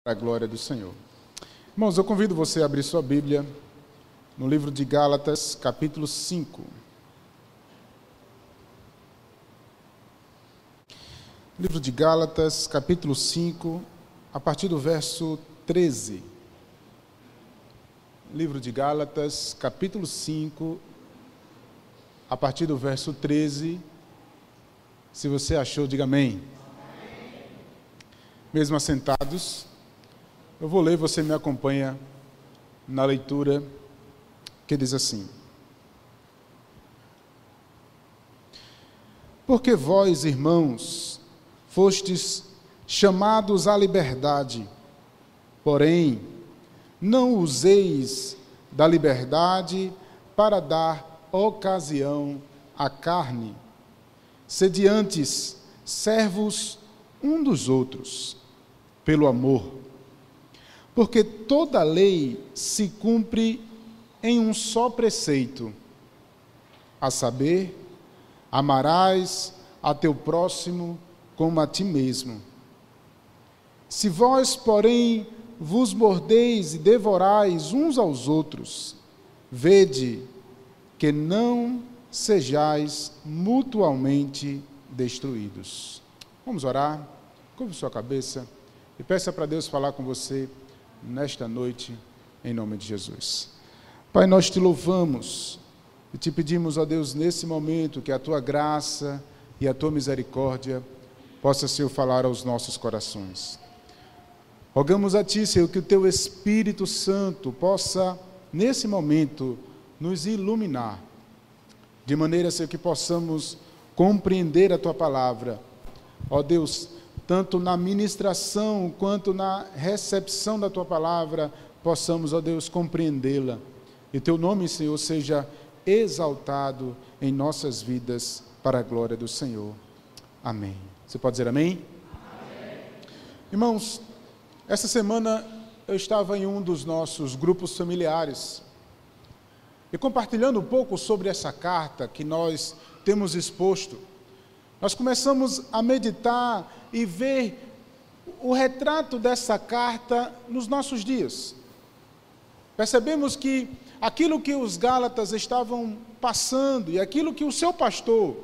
Para a glória do Senhor. Irmãos, eu convido você a abrir sua Bíblia no livro de Gálatas, capítulo 5. Livro de Gálatas, capítulo 5, a partir do verso 13. Livro de Gálatas, capítulo 5, a partir do verso 13. Se você achou, diga amém. Mesmo assentados, eu vou ler, você me acompanha na leitura, que diz assim: Porque vós, irmãos, fostes chamados à liberdade, porém, não useis da liberdade para dar ocasião à carne. Sede antes servos um dos outros, pelo amor. Porque toda lei se cumpre em um só preceito, a saber, amarás a teu próximo como a ti mesmo. Se vós, porém, vos mordeis e devorais uns aos outros, vede que não sejais mutuamente destruídos. Vamos orar, curve sua cabeça e peça para Deus falar com você nesta noite, em nome de Jesus. Pai, nós te louvamos e te pedimos, ó Deus, nesse momento, que a tua graça e a tua misericórdia possa, Senhor, falar aos nossos corações. Rogamos a ti, Senhor, que o teu Espírito Santo possa, nesse momento, nos iluminar, de maneira, Senhor, que possamos compreender a tua palavra. Ó Deus, tanto na ministração quanto na recepção da tua palavra, possamos, ó Deus, compreendê-la. E teu nome, Senhor, seja exaltado em nossas vidas para a glória do Senhor. Amém. Você pode dizer amém? Amém. Irmãos, essa semana eu estava em um dos nossos grupos familiares e compartilhando um pouco sobre essa carta que nós temos exposto. Nós começamos a meditar e ver o retrato dessa carta nos nossos dias. Percebemos que aquilo que os Gálatas estavam passando e aquilo que o seu pastor,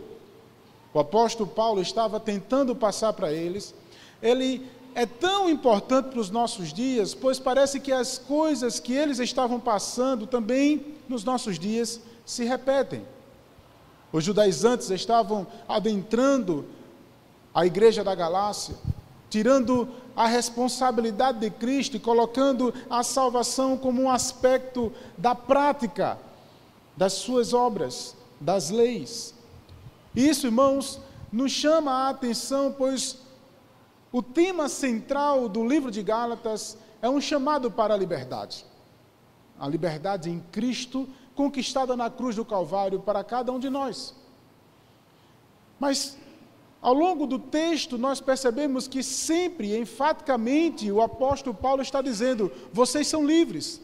o apóstolo Paulo, estava tentando passar para eles, ele é tão importante para os nossos dias, pois parece que as coisas que eles estavam passando também nos nossos dias se repetem. Os judaizantes estavam adentrando a igreja da Galácia, tirando a responsabilidade de Cristo e colocando a salvação como um aspecto da prática das suas obras, das leis. Isso, irmãos, nos chama a atenção, pois o tema central do livro de Gálatas é um chamado para a liberdade em Cristo, conquistada na cruz do Calvário para cada um de nós. Mas, ao longo do texto, nós percebemos que sempre, enfaticamente, o apóstolo Paulo está dizendo: vocês são livres,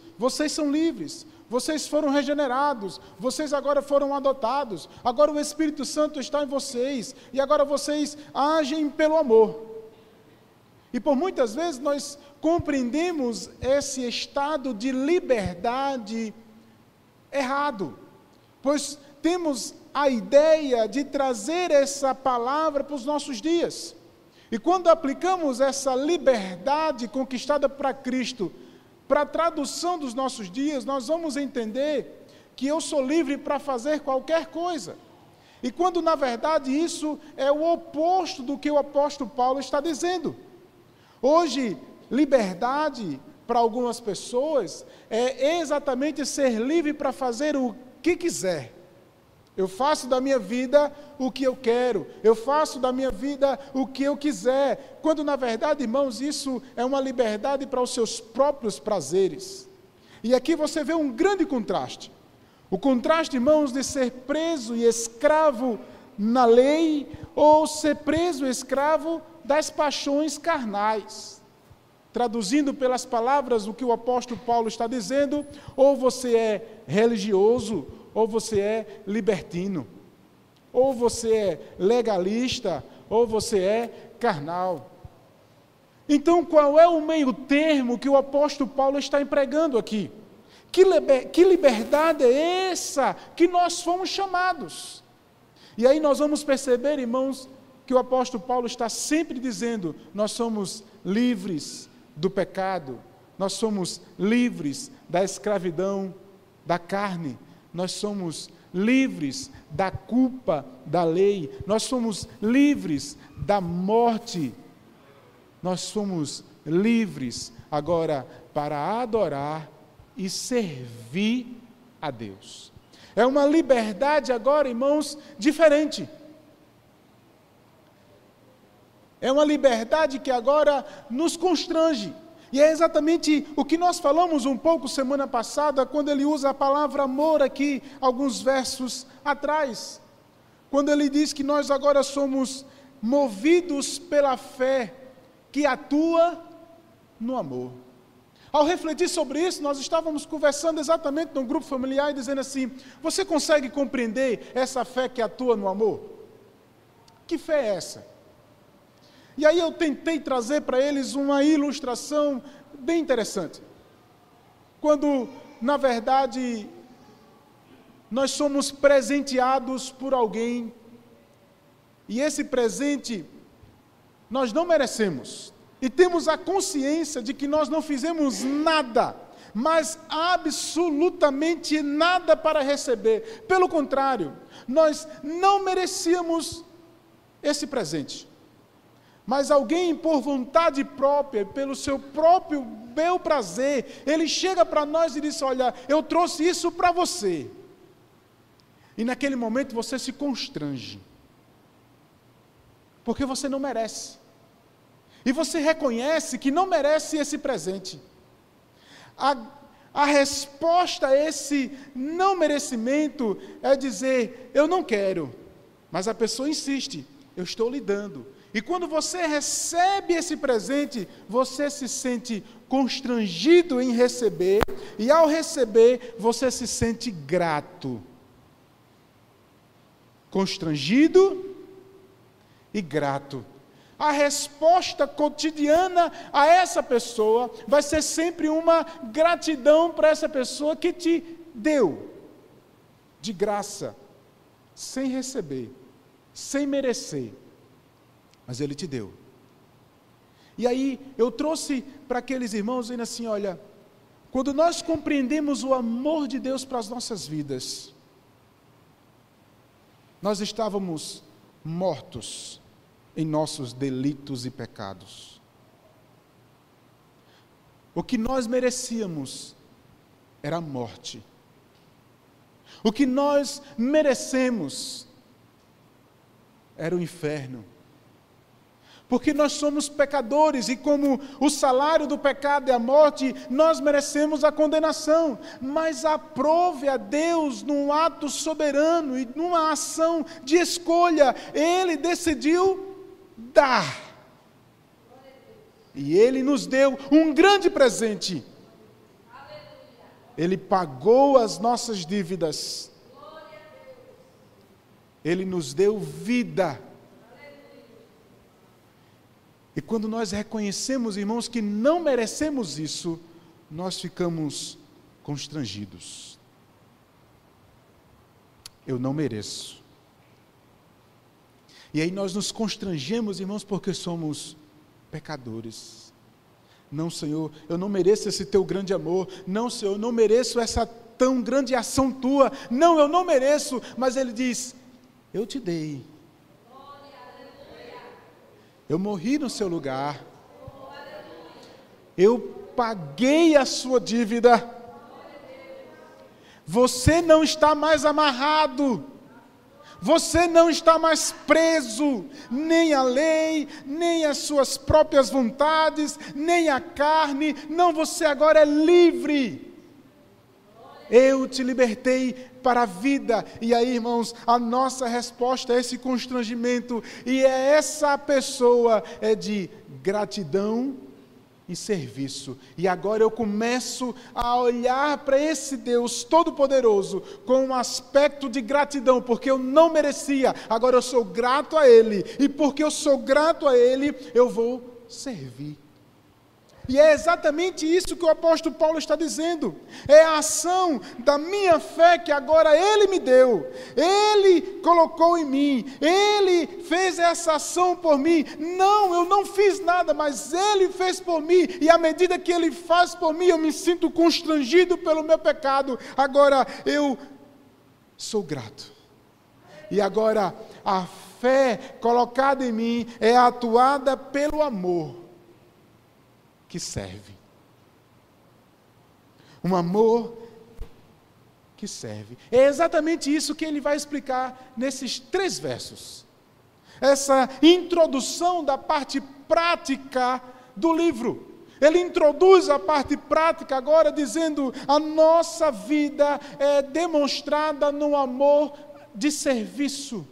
vocês foram regenerados, vocês agora foram adotados, agora o Espírito Santo está em vocês, e agora vocês agem pelo amor. E por muitas vezes nós compreendemos esse estado de liberdade errado, pois temos a ideia de trazer essa palavra para os nossos dias. E quando aplicamos essa liberdade conquistada para Cristo, para a tradução dos nossos dias, nós vamos entender que eu sou livre para fazer qualquer coisa. E quando na verdade isso é o oposto do que o apóstolo Paulo está dizendo. Hoje, liberdade para algumas pessoas é exatamente ser livre para fazer o que quiser. Eu faço da minha vida o que eu quero, eu faço da minha vida o que eu quiser, quando na verdade, irmãos, isso é uma liberdade para os seus próprios prazeres. E aqui você vê um grande contraste. O contraste, irmãos, de ser preso e escravo na lei, ou ser preso e escravo das paixões carnais. Traduzindo pelas palavras o que o apóstolo Paulo está dizendo: ou você é religioso, ou você é libertino, ou você é legalista, ou você é carnal. Então, qual é o meio termo que o apóstolo Paulo está empregando aqui? Que liberdade é essa que nós fomos chamados? E aí nós vamos perceber, irmãos, que o apóstolo Paulo está sempre dizendo: nós somos livres do pecado, nós somos livres da escravidão da carne, nós somos livres da culpa da lei, nós somos livres da morte, nós somos livres agora para adorar e servir a Deus. É uma liberdade agora, irmãos, diferente. É uma liberdade que agora nos constrange. E é exatamente o que nós falamos um pouco semana passada, quando ele usa a palavra amor aqui, alguns versos atrás. Quando ele diz que nós agora somos movidos pela fé que atua no amor. Ao refletir sobre isso, nós estávamos conversando exatamente num grupo familiar e dizendo assim: você consegue compreender essa fé que atua no amor? Que fé é essa? E aí eu tentei trazer para eles uma ilustração bem interessante. Quando, na verdade, nós somos presenteados por alguém, e esse presente nós não merecemos, e temos a consciência de que nós não fizemos nada, mas absolutamente nada para receber. Pelo contrário, nós não merecíamos esse presente. Mas alguém, por vontade própria, pelo seu próprio bel prazer, ele chega para nós e diz: olha, eu trouxe isso para você. E naquele momento você se constrange, porque você não merece. E você reconhece que não merece esse presente. A resposta a esse não merecimento é dizer: eu não quero. Mas a pessoa insiste: eu estou lhe dando. E quando você recebe esse presente, você se sente constrangido em receber, e ao receber, você se sente grato. Constrangido e grato. A resposta cotidiana a essa pessoa vai ser sempre uma gratidão para essa pessoa que te deu, de graça, sem receber, sem merecer. Mas ele te deu. E aí eu trouxe para aqueles irmãos dizendo assim: olha, quando nós compreendemos o amor de Deus para as nossas vidas, nós estávamos mortos em nossos delitos e pecados. O que nós merecíamos era a morte. O que nós merecemos era o inferno. Porque nós somos pecadores, e como o salário do pecado é a morte, nós merecemos a condenação. Mas aprove a Deus, num ato soberano e numa ação de escolha, Ele decidiu dar. E Ele nos deu um grande presente. Ele pagou as nossas dívidas. Ele nos deu vida. E quando nós reconhecemos, irmãos, que não merecemos isso, nós ficamos constrangidos. Eu não mereço. E aí nós nos constrangemos, irmãos, porque somos pecadores. Não, Senhor, eu não mereço esse teu grande amor. Não, Senhor, eu não mereço essa tão grande ação tua. Não, eu não mereço. Mas Ele diz: eu te dei. Eu morri no seu lugar. Eu paguei a sua dívida. Você não está mais amarrado. Você não está mais preso, nem à lei, nem às suas próprias vontades, nem à carne. Não, você agora é livre. Eu te libertei para a vida. E aí, irmãos, a nossa resposta a esse constrangimento, e é essa pessoa, é de gratidão e serviço. E agora eu começo a olhar para esse Deus Todo-Poderoso com um aspecto de gratidão, porque eu não merecia, agora eu sou grato a Ele, e porque eu sou grato a Ele, eu vou servir E é exatamente isso que o apóstolo Paulo está dizendo. É a ação da minha fé que agora Ele me deu. Ele colocou em mim. Ele fez essa ação por mim. Não, eu não fiz nada, mas Ele fez por mim. E à medida que Ele faz por mim, eu me sinto constrangido pelo meu pecado. Agora eu sou grato. E agora a fé colocada em mim é atuada pelo amor que serve. Um amor que serve. É exatamente isso que ele vai explicar nesses 3 versos. Essa introdução da parte prática do livro. Ele introduz a parte prática agora dizendo: a nossa vida é demonstrada no amor de serviço.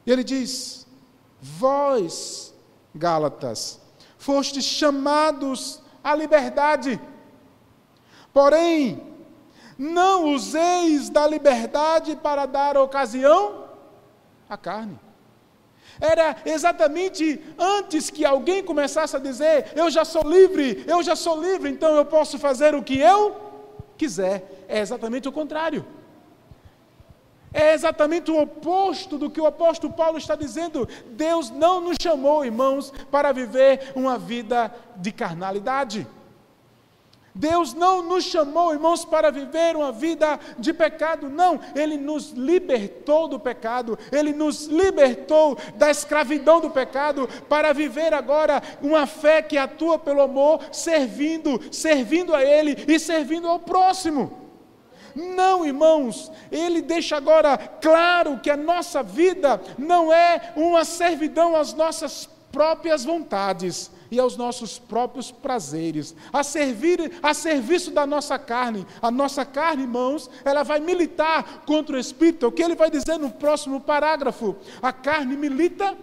E ele diz: vós, Gálatas, fostes chamados à liberdade, porém, não useis da liberdade para dar ocasião à carne. Era exatamente antes que alguém começasse a dizer: eu já sou livre, então eu posso fazer o que eu quiser. É exatamente o contrário. É exatamente o oposto do que o apóstolo Paulo está dizendo. Deus não nos chamou, irmãos, para viver uma vida de carnalidade. Deus não nos chamou, irmãos, para viver uma vida de pecado. Não, Ele nos libertou do pecado. Ele nos libertou da escravidão do pecado para viver agora uma fé que atua pelo amor, servindo a Ele e servindo ao próximo. Não, irmãos, ele deixa agora claro que a nossa vida não é uma servidão às nossas próprias vontades e aos nossos próprios prazeres, a serviço da nossa carne. A nossa carne, irmãos, ela vai militar contra o Espírito. É o que ele vai dizer no próximo parágrafo. A carne milita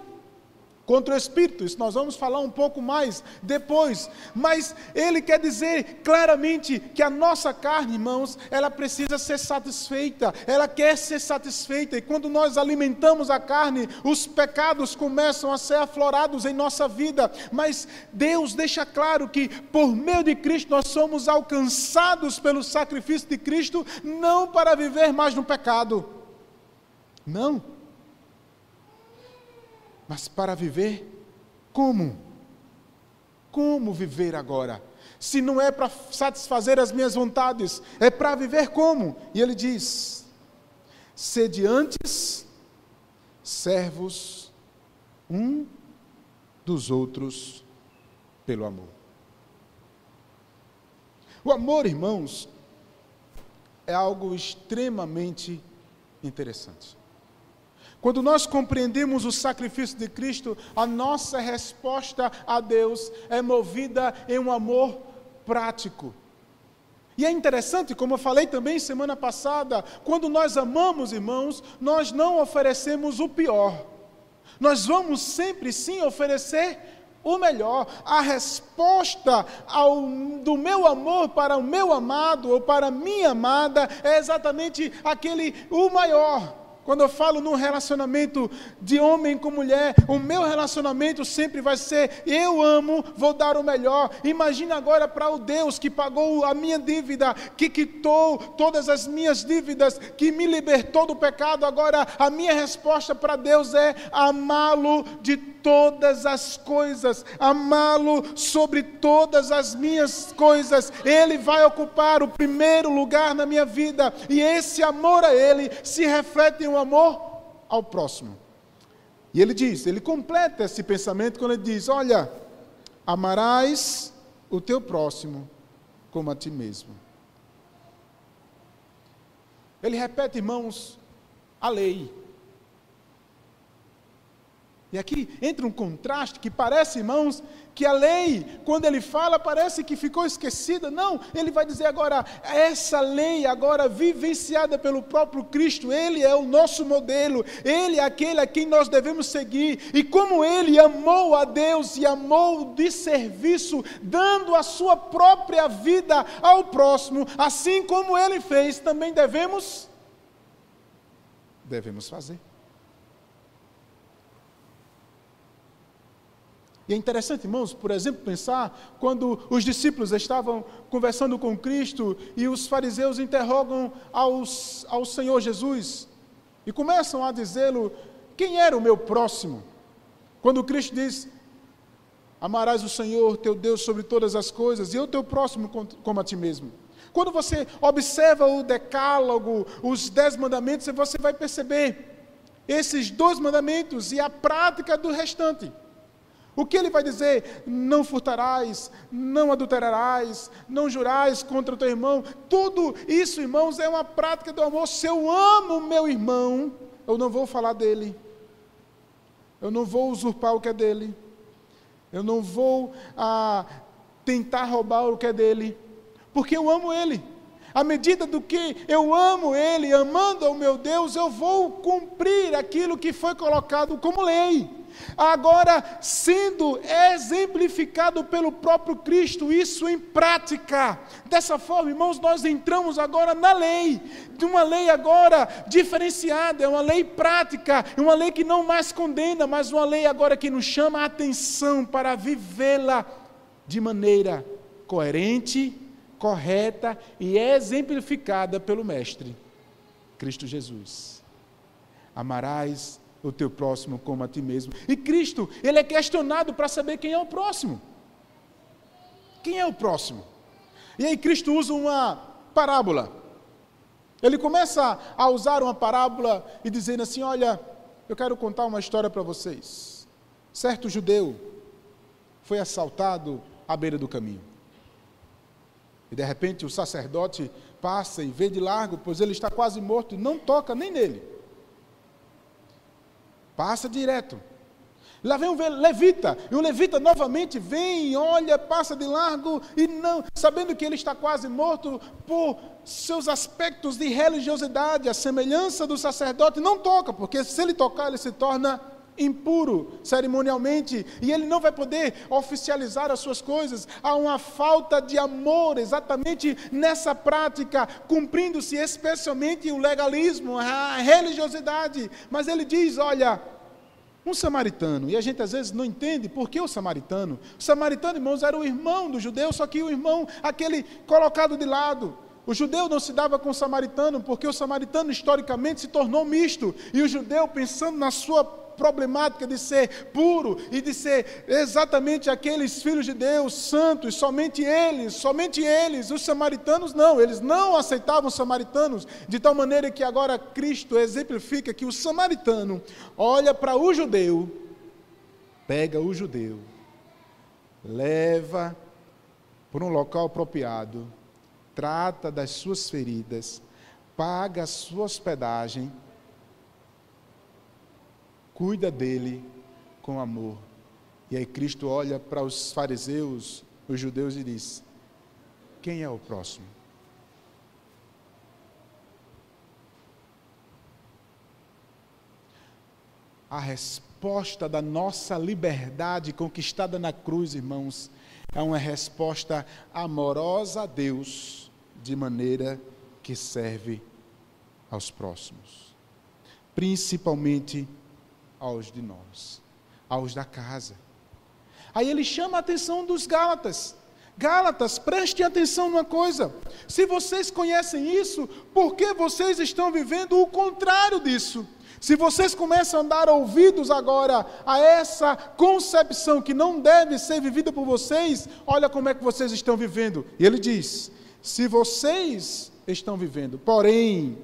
contra o Espírito. Isso nós vamos falar um pouco mais depois. Mas ele quer dizer claramente que a nossa carne, irmãos, ela precisa ser satisfeita. Ela quer ser satisfeita. E quando nós alimentamos a carne, os pecados começam a ser aflorados em nossa vida. Mas Deus deixa claro que por meio de Cristo nós somos alcançados pelo sacrifício de Cristo, não para viver mais no pecado. Não. Mas para viver como? Como viver agora? Se não é para satisfazer as minhas vontades, é para viver como? E ele diz: sede antes servos um dos outros pelo amor. O amor, irmãos, é algo extremamente interessante. Quando nós compreendemos o sacrifício de Cristo, a nossa resposta a Deus é movida em um amor prático. E é interessante, como eu falei também semana passada, quando nós amamos, irmãos, nós não oferecemos o pior. Nós vamos sempre sim oferecer o melhor. A resposta do meu amor para o meu amado ou para a minha amada é exatamente o maior. Quando eu falo num relacionamento de homem com mulher, o meu relacionamento sempre vai ser: eu amo, vou dar o melhor. Imagina agora para o Deus que pagou a minha dívida, que quitou todas as minhas dívidas, que me libertou do pecado. Agora a minha resposta para Deus é amá-lo de todas as coisas, amá-lo sobre todas as minhas coisas. Ele vai ocupar o primeiro lugar na minha vida, e esse amor a Ele se reflete em um amor ao próximo. E ele completa esse pensamento quando ele diz: olha, amarás o teu próximo como a ti mesmo. Ele repete, irmãos, a lei. E aqui entra um contraste que parece, irmãos, que a lei, quando ele fala, parece que ficou esquecida. Não, ele vai dizer agora, essa lei agora vivenciada pelo próprio Cristo, Ele é o nosso modelo, Ele é aquele a quem nós devemos seguir. E como Ele amou a Deus e amou de serviço, dando a sua própria vida ao próximo, assim como Ele fez, também devemos fazer. E é interessante, irmãos, por exemplo, pensar quando os discípulos estavam conversando com Cristo e os fariseus interrogam ao Senhor Jesus e começam a dizê-lo, quem era o meu próximo? Quando Cristo diz, amarás o Senhor teu Deus sobre todas as coisas e o teu próximo como a ti mesmo. Quando você observa o decálogo, os 10 mandamentos, você vai perceber esses 2 mandamentos e a prática do restante. O que ele vai dizer? Não furtarás, não adulterarás, não jurarás contra o teu irmão. Tudo isso, irmãos, é uma prática do amor. Se eu amo meu irmão, eu não vou falar dele. Eu não vou usurpar o que é dele. Eu não vou tentar roubar o que é dele. Porque eu amo ele. À medida do que eu amo ele, amando ao meu Deus, eu vou cumprir aquilo que foi colocado como lei. Agora, sendo exemplificado pelo próprio Cristo, isso em prática. Dessa forma, irmãos, nós entramos agora na lei, de uma lei agora diferenciada, é uma lei prática, é uma lei que não mais condena, mas uma lei agora que nos chama a atenção para vivê-la de maneira coerente, correta e exemplificada pelo Mestre, Cristo Jesus. Amarás o teu próximo como a ti mesmo. E Cristo, ele é questionado para saber quem é o próximo. Quem é o próximo? E aí Cristo usa uma parábola. Ele começa a usar uma parábola e dizendo assim, olha, eu quero contar uma história para vocês. Certo judeu foi assaltado à beira do caminho. E de repente o sacerdote passa e vê de largo, pois ele está quase morto, e não toca nem nele. Passa direto. Lá vem um levita, e o levita novamente vem, olha, passa de largo, e não, sabendo que ele está quase morto, por seus aspectos de religiosidade, a semelhança do sacerdote, não toca, porque se ele tocar, ele se torna impuro cerimonialmente, e ele não vai poder oficializar as suas coisas. Há uma falta de amor exatamente nessa prática, cumprindo-se especialmente o legalismo, a religiosidade. Mas ele diz, olha, um samaritano, e a gente às vezes não entende por que o samaritano. O samaritano, irmãos, era o irmão do judeu, só que o irmão, aquele colocado de lado. O judeu não se dava com o samaritano, porque o samaritano historicamente se tornou misto, e o judeu, pensando na sua problemática de ser puro e de ser exatamente aqueles filhos de Deus, santos, somente eles, os samaritanos não, eles não aceitavam os samaritanos, de tal maneira que agora Cristo exemplifica que o samaritano olha para o judeu, pega o judeu, leva para um local apropriado, trata das suas feridas, paga a sua hospedagem, cuida dele com amor. E aí Cristo olha para os fariseus, os judeus, e diz, quem é o próximo? A resposta da nossa liberdade conquistada na cruz, irmãos, é uma resposta amorosa a Deus, de maneira que serve aos próximos, principalmente aos de nós, aos da casa. Aí ele chama a atenção dos Gálatas. Gálatas, prestem atenção numa coisa. Se vocês conhecem isso, por que vocês estão vivendo o contrário disso? Se vocês começam a dar ouvidos agora a essa concepção que não deve ser vivida por vocês, olha como é que vocês estão vivendo. E ele diz, se vocês estão vivendo, porém,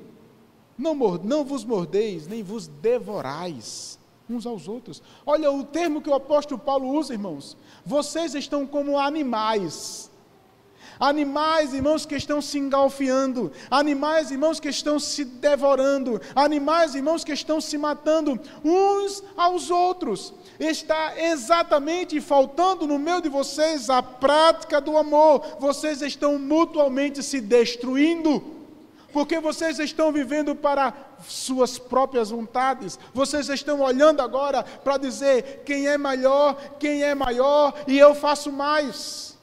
não vos mordeis, nem vos devorais uns aos outros. Olha o termo que o apóstolo Paulo usa, irmãos. Vocês estão como animais. Animais, irmãos, que estão se engalfiando. Animais, irmãos, que estão se devorando. Animais, irmãos, que estão se matando uns aos outros. Está exatamente faltando no meio de vocês a prática do amor. Vocês estão mutuamente se destruindo. Porque vocês estão vivendo para suas próprias vontades. Vocês estão olhando agora para dizer quem é melhor, quem é maior, e eu faço mais.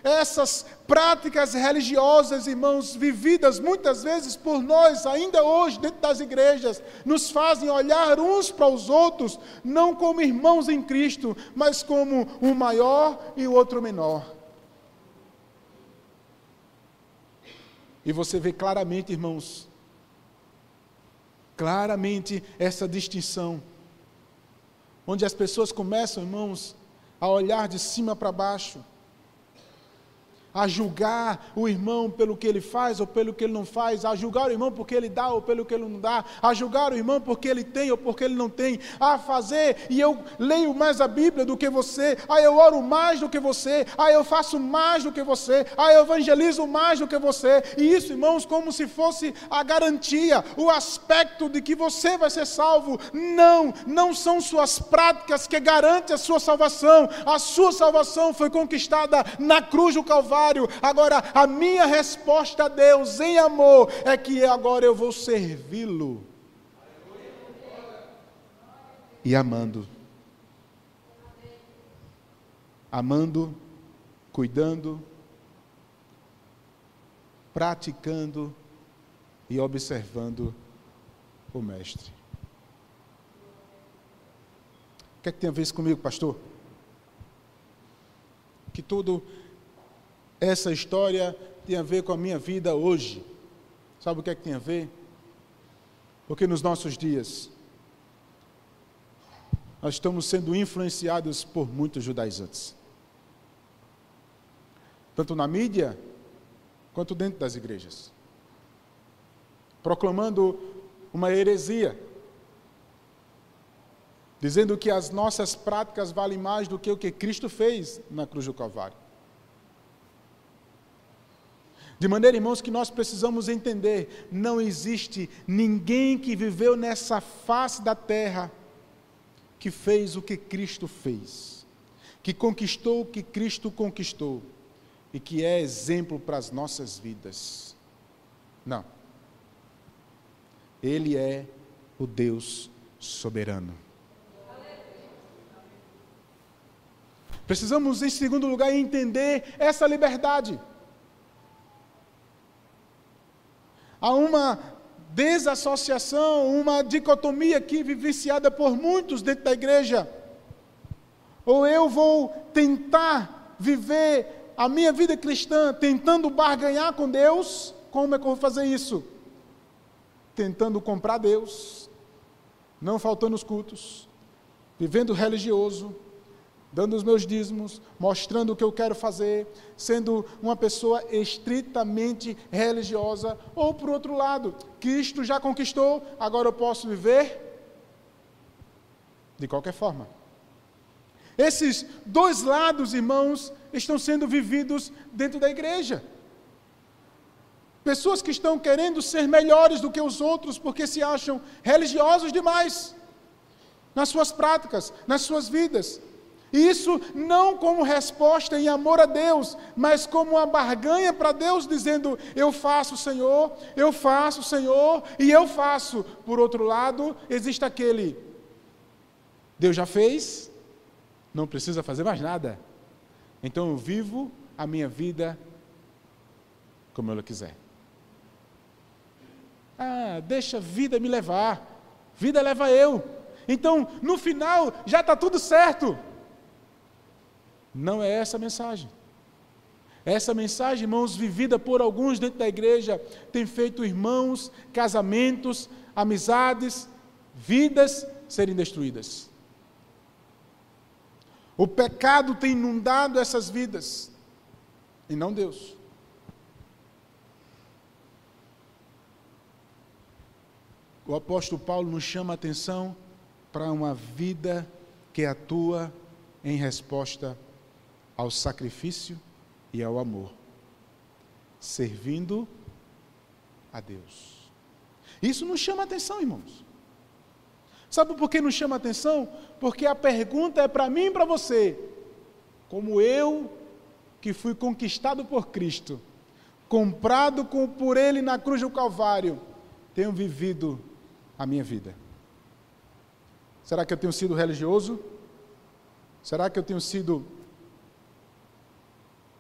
essas práticas religiosas, irmãos, vividas muitas vezes por nós, ainda hoje, dentro das igrejas, nos fazem olhar uns para os outros, não como irmãos em Cristo, mas como um maior e o outro menor. E você vê claramente, irmãos, claramente essa distinção, onde as pessoas começam, irmãos, a olhar de cima para baixo, a julgar o irmão pelo que ele faz ou pelo que ele não faz, a julgar o irmão porque ele dá ou pelo que ele não dá, a julgar o irmão porque ele tem ou porque ele não tem, a fazer, e eu leio mais a Bíblia do que você, eu oro mais do que você, eu faço mais do que você, eu evangelizo mais do que você, e isso, irmãos, como se fosse a garantia, o aspecto de que você vai ser salvo. Não são suas práticas que garantem a sua salvação foi conquistada na cruz do Calvário. Agora, a minha resposta a Deus em amor é que agora eu vou servi-lo e amando, cuidando, praticando e observando o Mestre. O que é que tem a ver isso comigo, pastor? Que tudo essa história tem a ver com a minha vida hoje. Sabe o que é que tem a ver? Porque nos nossos dias, nós estamos sendo influenciados por muitos judaizantes. Tanto na mídia, quanto dentro das igrejas. Proclamando uma heresia. Dizendo que as nossas práticas valem mais do que o que Cristo fez na cruz do Calvário. De maneira, irmãos, que nós precisamos entender, não existe ninguém que viveu nessa face da terra que fez o que Cristo fez, que conquistou o que Cristo conquistou e que é exemplo para as nossas vidas. Não. Ele é o Deus soberano. Precisamos, em segundo lugar, entender essa liberdade. Há uma desassociação, uma dicotomia aqui vivenciada por muitos dentro da igreja. Ou eu vou tentar viver a minha vida cristã tentando barganhar com Deus. Como é que eu vou fazer isso? Tentando comprar Deus, não faltando os cultos, vivendo religioso, dando os meus dízimos, mostrando o que eu quero fazer, sendo uma pessoa estritamente religiosa, ou por outro lado, Cristo já conquistou, agora eu posso viver de qualquer forma. Esses dois lados, irmãos, estão sendo vividos dentro da igreja. Pessoas que estão querendo ser melhores do que os outros, porque se acham religiosos demais, nas suas práticas, nas suas vidas. Isso não como resposta em amor a Deus, mas como uma barganha para Deus, dizendo, eu faço, Senhor, e eu faço. Por outro lado, existe aquele, Deus já fez, não precisa fazer mais nada. Então eu vivo a minha vida como eu quiser. Deixa a vida me levar, vida leva eu. Então, no final, já está tudo certo. Não é essa a mensagem. Essa mensagem, irmãos, vivida por alguns dentro da igreja, tem feito irmãos, casamentos, amizades, vidas serem destruídas. O pecado tem inundado essas vidas, e não Deus. O apóstolo Paulo nos chama a atenção para uma vida que atua em resposta ao sacrifício e ao amor, servindo a Deus. Isso nos chama a atenção, irmãos. Sabe por que nos chama a atenção? Porque a pergunta é para mim e para você, como eu, que fui conquistado por Cristo, comprado por Ele na cruz do Calvário, tenho vivido a minha vida. Será que eu tenho sido religioso? Será que eu tenho sido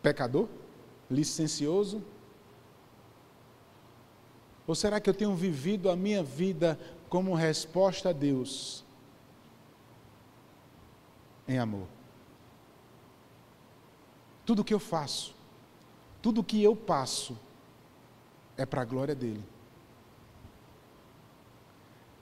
pecador? Licencioso? Ou será que eu tenho vivido a minha vida como resposta a Deus em amor? Tudo que eu faço, tudo que eu passo, é para a glória dele.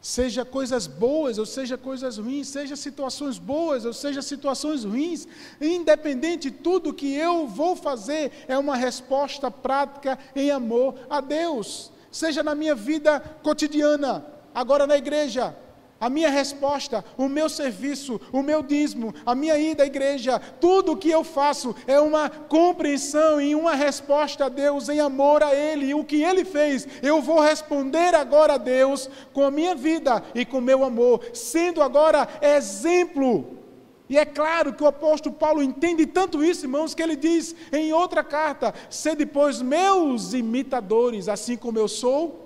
Seja coisas boas, ou seja coisas ruins, seja situações boas, ou seja situações ruins, independente, tudo que eu vou fazer é uma resposta prática em amor a Deus. Seja na minha vida cotidiana, agora na igreja, a minha resposta, o meu serviço, o meu dízimo, a minha ida à igreja, tudo o que eu faço é uma compreensão e uma resposta a Deus em amor a Ele. E o que Ele fez, eu vou responder agora a Deus com a minha vida e com o meu amor, sendo agora exemplo. E é claro que o apóstolo Paulo entende tanto isso, irmãos, que ele diz em outra carta: sede, pois, meus imitadores, assim como eu sou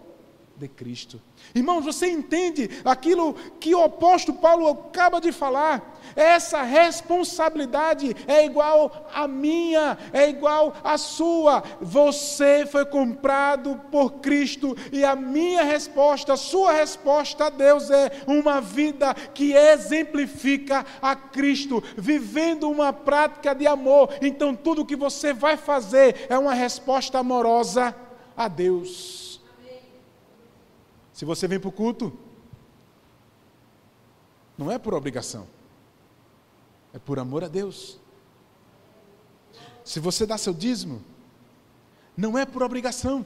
de Cristo. Irmãos, você entende aquilo que o apóstolo Paulo acaba de falar? Essa responsabilidade é igual à minha, é igual à sua. Você foi comprado por Cristo e a minha resposta, a sua resposta a Deus é uma vida que exemplifica a Cristo, vivendo uma prática de amor. Então tudo que você vai fazer é uma resposta amorosa a Deus. Se você vem para o culto, não é por obrigação, é por amor a Deus. Se você dá seu dízimo, não é por obrigação,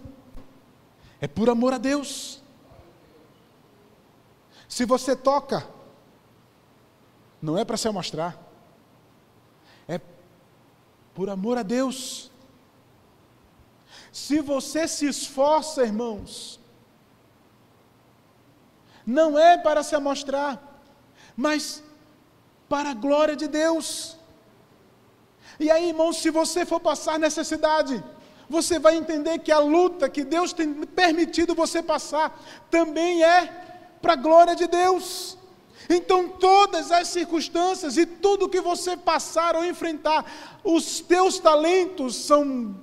é por amor a Deus. Se você toca, não é para se amostrar, é por amor a Deus. Se você se esforça, irmãos, não é para se amostrar, mas para a glória de Deus. E aí, irmãos, se você for passar necessidade, você vai entender que a luta que Deus tem permitido você passar também é para a glória de Deus. Então todas as circunstâncias e tudo que você passar ou enfrentar, os teus talentos são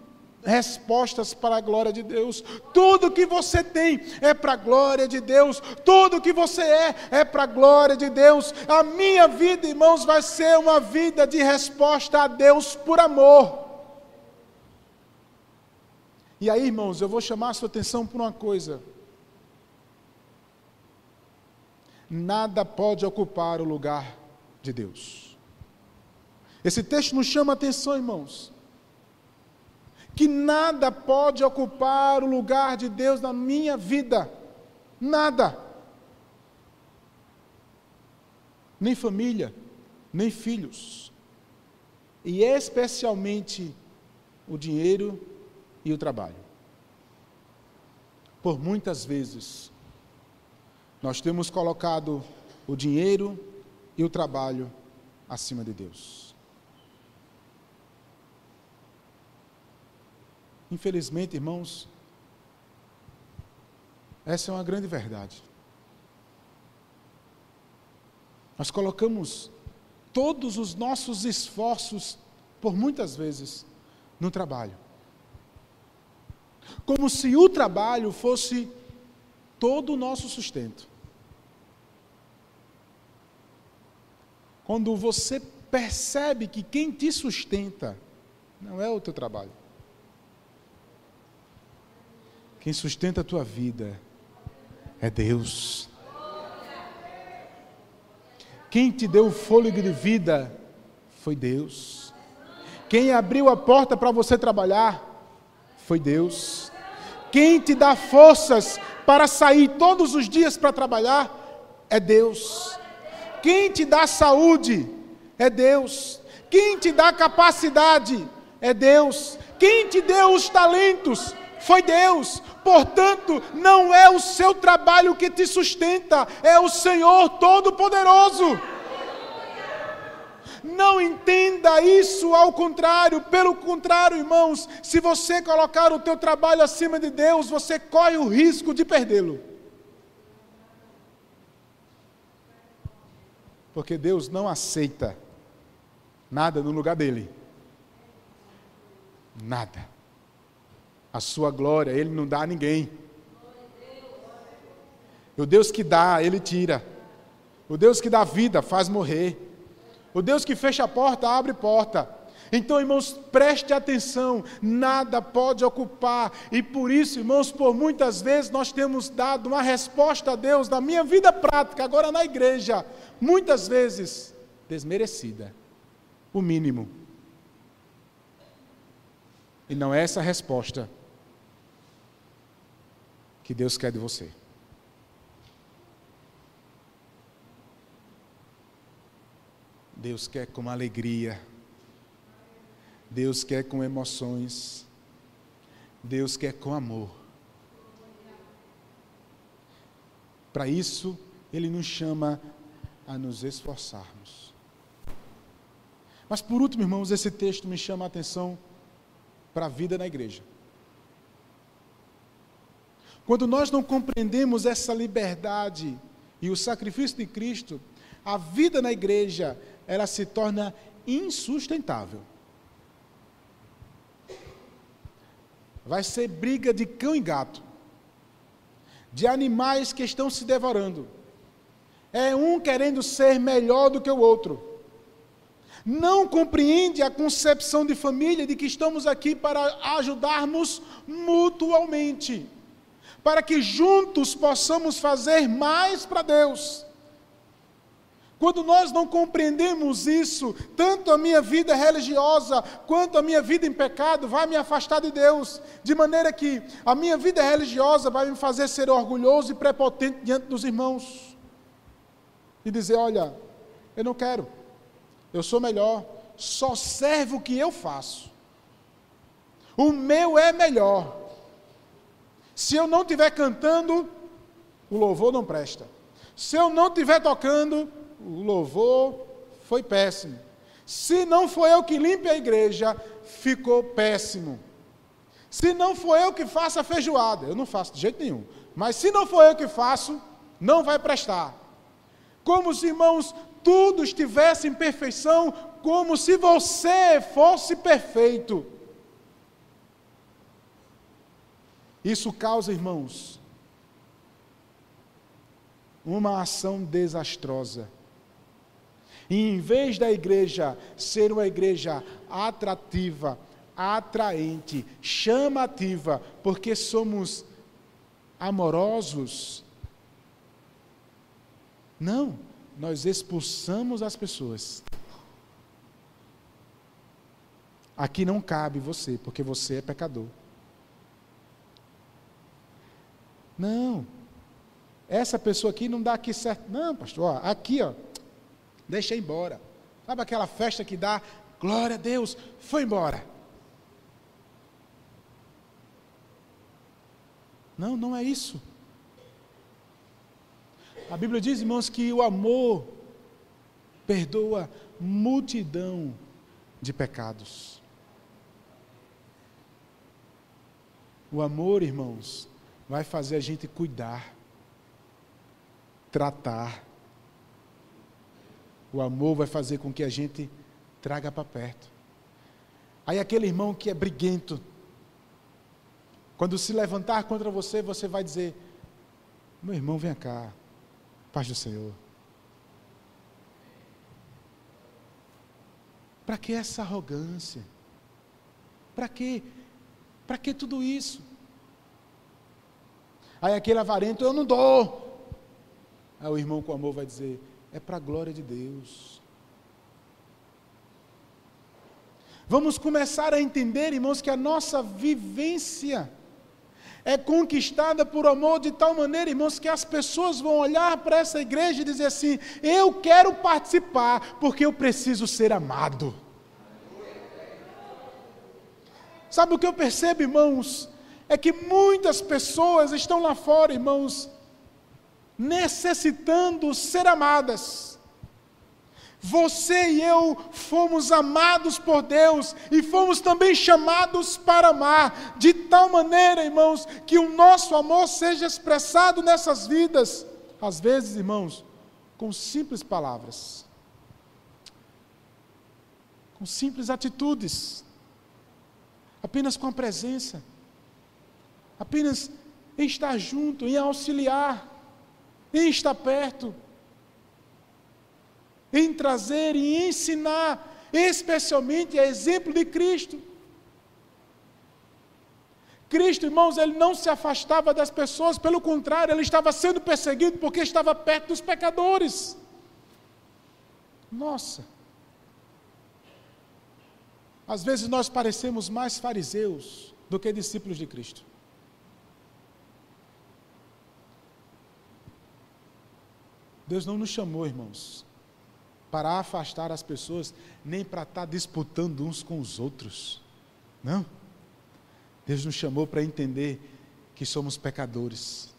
respostas para a glória de Deus. Tudo que você tem é para a glória de Deus. Tudo que você é para a glória de Deus. A minha vida, irmãos, vai ser uma vida de resposta a Deus por amor. E aí, irmãos, eu vou chamar a sua atenção por uma coisa. Nada pode ocupar o lugar de Deus. Esse texto nos chama a atenção, irmãos, que nada pode ocupar o lugar de Deus na minha vida. Nada. Nem família, nem filhos. E especialmente o dinheiro e o trabalho. Por muitas vezes, nós temos colocado o dinheiro e o trabalho acima de Deus. Infelizmente, irmãos, essa é uma grande verdade. Nós colocamos todos os nossos esforços, por muitas vezes, no trabalho. Como se o trabalho fosse todo o nosso sustento. Quando você percebe que quem te sustenta não é o teu trabalho. Quem sustenta a tua vida é Deus. Quem te deu o fôlego de vida foi Deus. Quem abriu a porta para você trabalhar foi Deus. Quem te dá forças para sair todos os dias para trabalhar é Deus. Quem te dá saúde é Deus. Quem te dá capacidade é Deus. Quem te deu os talentos foi Deus. Portanto, não é o seu trabalho que te sustenta, é o Senhor Todo-Poderoso. Não entenda isso ao contrário. Pelo contrário, irmãos, se você colocar o teu trabalho acima de Deus, você corre o risco de perdê-lo. Porque Deus não aceita nada no lugar dele. nada. A sua glória Ele não dá a ninguém. O Deus que dá, Ele tira. O Deus que dá vida, faz morrer. O Deus que fecha a porta, abre porta. Então, irmãos, preste atenção, nada pode ocupar, e por isso, irmãos, por muitas vezes nós temos dado uma resposta a Deus na minha vida prática, agora na igreja, muitas vezes desmerecida, o mínimo. E não é essa a resposta que Deus quer de você. Deus quer com alegria. Deus quer com emoções. Deus quer com amor. Para isso, Ele nos chama a nos esforçarmos. Mas por último, irmãos, esse texto me chama a atenção para a vida na igreja. Quando nós não compreendemos essa liberdade e o sacrifício de Cristo, a vida na igreja, ela se torna insustentável. Vai ser briga de cão e gato, de animais que estão se devorando. É um querendo ser melhor do que o outro. Não compreende a concepção de família, de que estamos aqui para ajudarmos mutuamente, para que juntos possamos fazer mais para Deus. Quando nós não compreendemos isso, tanto a minha vida religiosa, quanto a minha vida em pecado, vai me afastar de Deus, de maneira que a minha vida religiosa vai me fazer ser orgulhoso e prepotente diante dos irmãos, e dizer, olha, eu não quero, eu sou melhor, só servo o que eu faço, o meu é melhor. Se eu não estiver cantando, o louvor não presta. Se eu não estiver tocando, o louvor foi péssimo. Se não foi eu que limpe a igreja, ficou péssimo. Se não foi eu que faço a feijoada, eu não faço de jeito nenhum, mas se não for eu que faço, não vai prestar. Como os irmãos tudo estivesse em perfeição, como se você fosse perfeito. Isso causa, irmãos, uma ação desastrosa. E em vez da igreja ser uma igreja atrativa, atraente, chamativa, porque somos amorosos, não, nós expulsamos as pessoas. Aqui não cabe você, porque você é pecador. Não, essa pessoa aqui não dá aqui certo. Não, pastor, ó, aqui, ó, deixa ir embora. Sabe aquela festa que dá, glória a Deus, foi embora. Não, não é isso. A Bíblia diz, irmãos, que o amor perdoa multidão de pecados. O amor, irmãos, vai fazer a gente cuidar, tratar. O amor vai fazer com que a gente traga para perto. Aí aquele irmão que é briguento, quando se levantar contra você, você vai dizer, meu irmão, vem cá, paz do Senhor. Para que essa arrogância? Para que tudo isso? Aí aquele avarento, eu não dou. Aí o irmão com amor vai dizer, é para a glória de Deus. Vamos começar a entender, irmãos, que a nossa vivência é conquistada por amor de tal maneira, irmãos, que as pessoas vão olhar para essa igreja e dizer assim, eu quero participar, porque eu preciso ser amado. Sabe o que eu percebo, irmãos? É que muitas pessoas estão lá fora, irmãos, necessitando ser amadas. Você e eu fomos amados por Deus e fomos também chamados para amar, de tal maneira, irmãos, que o nosso amor seja expressado nessas vidas, às vezes, irmãos, com simples palavras, com simples atitudes. apenas com a presença, apenas em estar junto, em auxiliar, em estar perto, em trazer e ensinar, especialmente a exemplo de Cristo. Cristo, irmãos, ele não se afastava das pessoas, pelo contrário, ele estava sendo perseguido porque estava perto dos pecadores. Nossa! Às vezes nós parecemos mais fariseus do que discípulos de Cristo. Deus não nos chamou, irmãos, para afastar as pessoas, nem para estar disputando uns com os outros. Não. Deus nos chamou para entender que somos pecadores.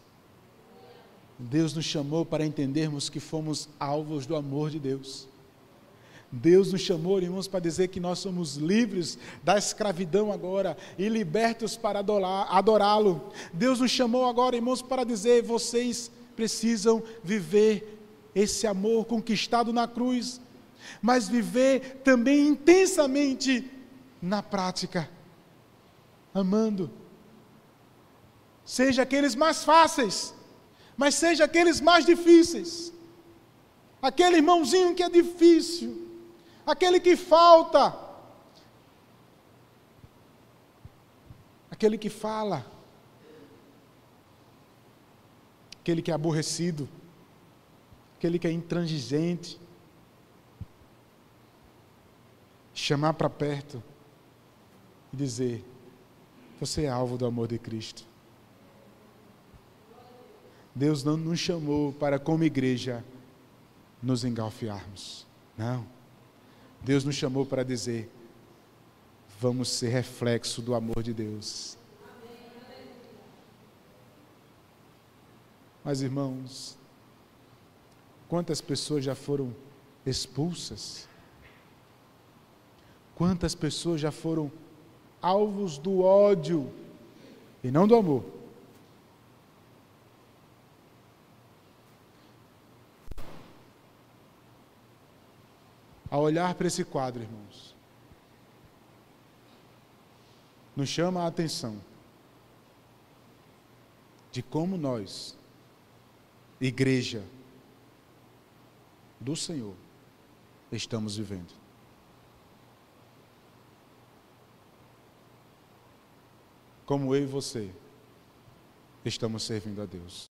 Deus nos chamou para entendermos que fomos alvos do amor de Deus. Deus nos chamou, irmãos, para dizer que nós somos livres da escravidão agora e libertos para adorá-lo. Deus nos chamou agora, irmãos, para dizer: vocês precisam viver esse amor conquistado na cruz, mas viver também intensamente na prática, amando. Seja aqueles mais fáceis, mas seja aqueles mais difíceis. Aquele irmãozinho que é difícil, aquele que falta, aquele que fala, aquele que é aborrecido, aquele que é intransigente. Chamar para perto e dizer: você é alvo do amor de Cristo. Deus não nos chamou para, como igreja, nos engalfiarmos. Não. Deus nos chamou para dizer: vamos ser reflexo do amor de Deus. Mas, irmãos, quantas pessoas já foram expulsas? Quantas pessoas já foram alvos do ódio e não do amor? Ao olhar para esse quadro, irmãos, nos chama a atenção de como nós, igreja do Senhor, estamos vivendo. Como eu e você estamos servindo a Deus.